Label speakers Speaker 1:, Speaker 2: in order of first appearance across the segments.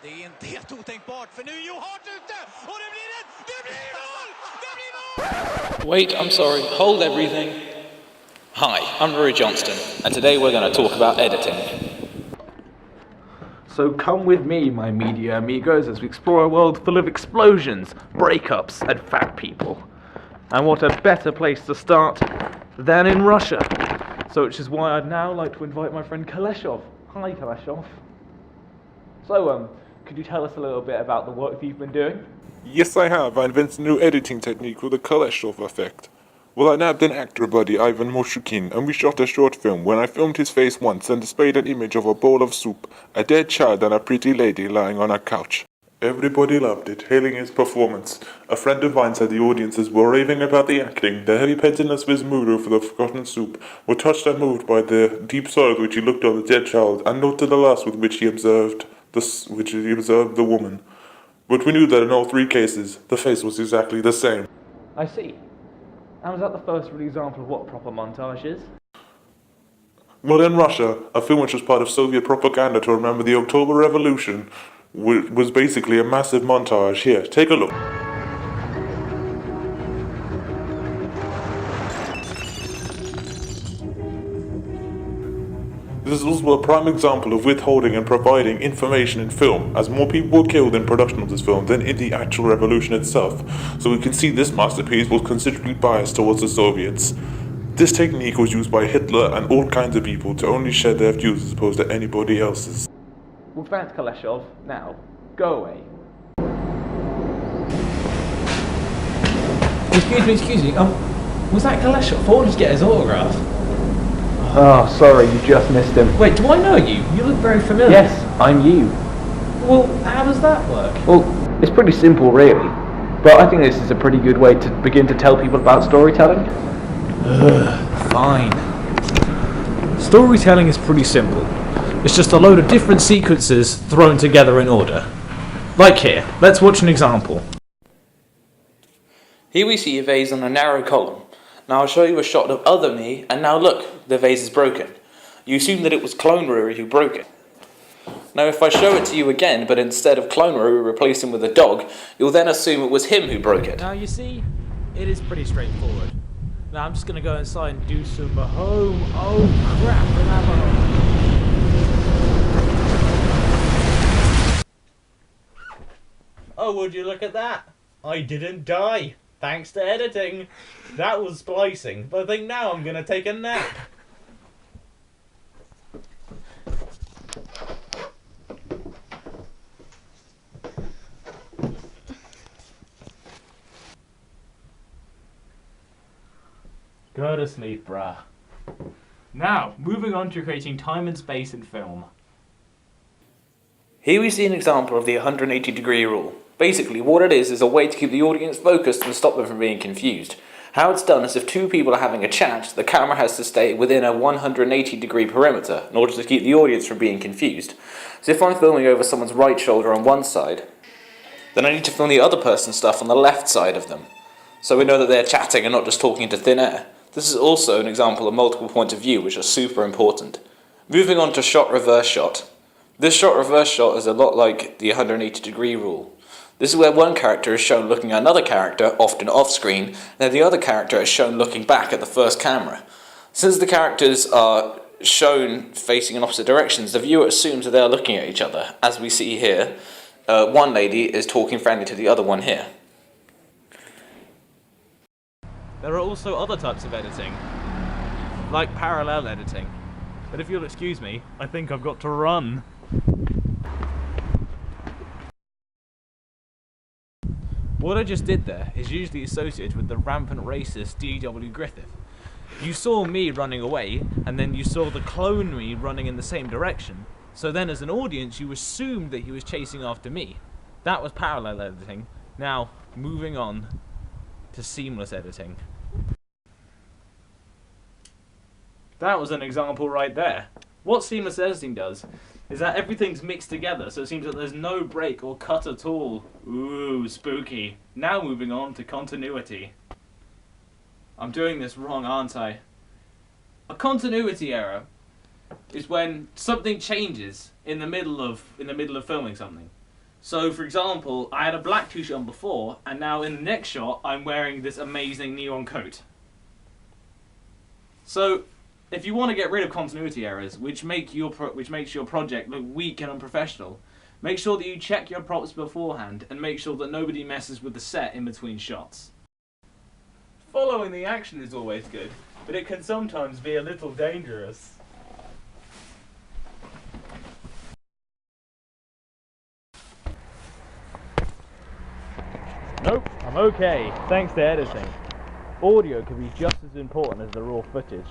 Speaker 1: Det är inte helt otänkbart, för nu är Joe Hart ute och det blir mål!
Speaker 2: Wait, I'm sorry, hold everything. Hi, I'm Rory Johnston, and today we're going to talk about editing.
Speaker 3: So come with me, my media amigos, as we explore a world full of explosions, breakups, and fat people. And what a better place to start than in Russia. So which is why I'd now like to invite my friend Kaleshov. Hi, Kaleshov. So, could you tell us a little bit about the work that you've been doing?
Speaker 4: Yes, I have. I invented a new editing technique called the Kaleshov effect. Well, I nabbed an actor buddy, Ivan Moshukin, and we shot a short film when I filmed his face once and displayed an image of a bowl of soup, a dead child, and a pretty lady lying on a couch. Everybody loved it, hailing his performance. A friend of mine said the audiences were raving about the acting, the heavy pettiness of his mood over the forgotten soup, were touched and moved by the deep sorrow with which he looked on the dead child, and noted the lust with which he observed the woman. But we knew that in all three cases, the face was exactly the same.
Speaker 3: I see. And was that the first real example of what proper montage is?
Speaker 4: Well, in Russia, a film which was part of Soviet propaganda to remember the October Revolution was basically a massive montage. Here, take a look. This is also a prime example of withholding and providing information in film, as more people were killed in production of this film than in the actual revolution itself. So we can see this masterpiece was considerably biased towards the Soviets. This technique was used by Hitler and all kinds of people to only share their views as opposed to anybody else's.
Speaker 3: Well, thanks, Kaleshov. Now, go away.
Speaker 5: Excuse me, was that Kaleshov? I wanted to get his autograph.
Speaker 3: Oh, sorry, you just missed him.
Speaker 5: Wait, do I know you? You look very familiar.
Speaker 3: Yes, I'm you.
Speaker 5: Well, how does that work?
Speaker 3: Well, it's pretty simple, really. But I think this is a pretty good way to begin to tell people about storytelling.
Speaker 5: Fine. Storytelling is pretty simple. It's just a load of different sequences thrown together in order. Like here, let's watch an example.
Speaker 2: Here we see a vase on a narrow column. Now I'll show you a shot of other me, and now look, the vase is broken. You assume that it was Clone Rory who broke it. Now if I show it to you again, but instead of Clone Rory replace him with a dog, you'll then assume it was him who broke it.
Speaker 5: Now you see, it is pretty straightforward. Now I'm just going to go inside and do some home. Oh crap, and have Oh, would you look at that? I didn't die. Thanks to editing. That was splicing, but I think now I'm gonna take a nap. Go to sleep, bruh. Now, moving on to creating time and space in film.
Speaker 2: Here we see an example of the 180-degree rule. Basically, what it is a way to keep the audience focused and stop them from being confused. How it's done is if two people are having a chat, the camera has to stay within a 180-degree perimeter in order to keep the audience from being confused. So if I'm filming over someone's right shoulder on one side, then I need to film the other person's stuff on the left side of them. So we know that they're chatting and not just talking into thin air. This is also an example of multiple points of view, which are super important. Moving on to shot reverse shot. This shot reverse shot is a lot like the 180-degree rule. This is where one character is shown looking at another character, often off-screen, and then the other character is shown looking back at the first camera. Since the characters are shown facing in opposite directions, the viewer assumes that they are looking at each other. As we see here, one lady is talking friendly to the other one here.
Speaker 5: There are also other types of editing, like parallel editing. But if you'll excuse me, I think I've got to run. What I just did there is usually associated with the rampant racist D.W. Griffith. You saw me running away, and then you saw the clone me running in the same direction. So then as an audience, you assumed that he was chasing after me. That was parallel editing. Now, moving on to seamless editing. That was an example right there. What seamless editing does is that everything's mixed together, so it seems that there's no break or cut at all. Ooh, spooky. Now moving on to continuity. I'm doing this wrong, aren't I? A continuity error is when something changes in the middle of filming something. So, for example, I had a black t-shirt on before, and now in the next shot, I'm wearing this amazing neon coat. So, if you want to get rid of continuity errors, which makes your project look weak and unprofessional, make sure that you check your props beforehand and make sure that nobody messes with the set in between shots. Following the action is always good, but it can sometimes be a little dangerous. Nope, I'm okay, thanks to editing. Audio can be just as important as the raw footage.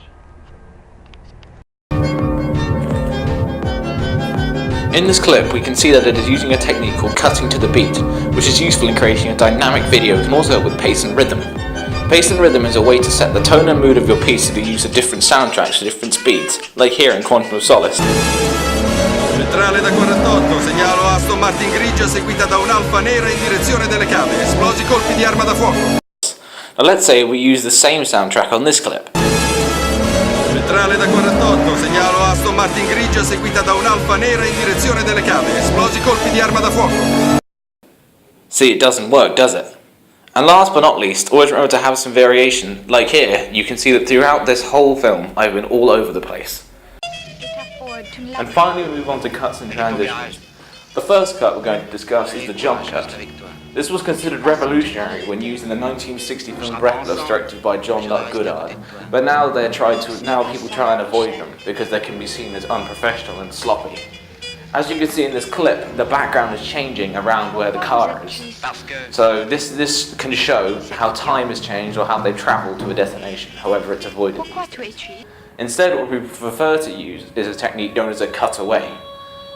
Speaker 2: In this clip, we can see that it is using a technique called cutting to the beat, which is useful in creating a dynamic video and also with pace and rhythm. Pace and rhythm is a way to set the tone and mood of your piece to the use of different soundtracks to different speeds, like here in Quantum of Solace.
Speaker 6: Centrale da 48, segnalo Aston Martin grigia seguita da un'Alfa nera in direzione delle cave, esplosi colpi di arma da fuoco.
Speaker 2: Now let's say we use the same soundtrack on this clip.
Speaker 6: Centrale da 48, segnalo Aston Martin grigia seguita da un'Alfa nera in direzione delle cave, esplosi colpi di arma da fuoco.
Speaker 2: See, it doesn't work, does it? And last but not least, always remember to have some variation. Like here, you can see that throughout this whole film, I've been all over the place. And finally we move on to cuts and transitions. The first cut we're going to discuss is the jump cut. This was considered revolutionary when used in the 1960 film Breathless, directed by John Luck Goodard, but now people try and avoid them because they can be seen as unprofessional and sloppy. As you can see in this clip, the background is changing around where the car is. So this can show how time has changed or how they've travelled to a destination, however it's avoided. Instead, what we prefer to use is a technique known as a cutaway.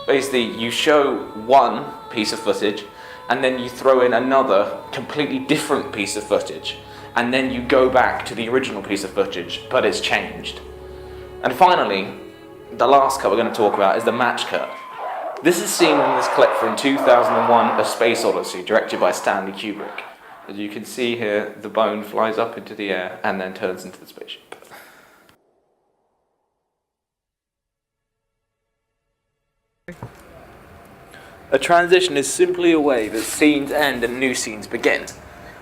Speaker 2: Basically, you show one piece of footage, and then you throw in another completely different piece of footage, and then you go back to the original piece of footage, but it's changed. And finally, the last cut we're going to talk about is the match cut. This is seen in this clip from 2001: A Space Odyssey, directed by Stanley Kubrick. As you can see here, the bone flies up into the air and then turns into the spaceship. A transition is simply a way that scenes end and new scenes begin.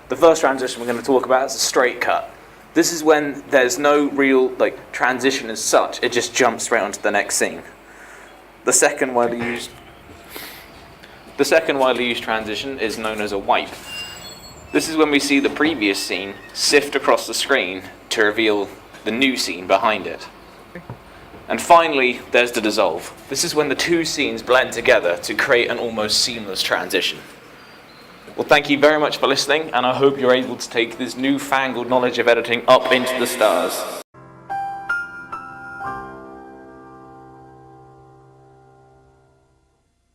Speaker 2: The first transition we're going to talk about is a straight cut. This is when there's no real transition as such, it just jumps straight onto the next scene. The second widely used transition is known as a wipe. This is when we see the previous scene sift across the screen to reveal the new scene behind it. And finally, there's the dissolve. This is when the two scenes blend together to create an almost seamless transition. Well, thank you very much for listening, and I hope you're able to take this newfangled knowledge of editing up into the stars.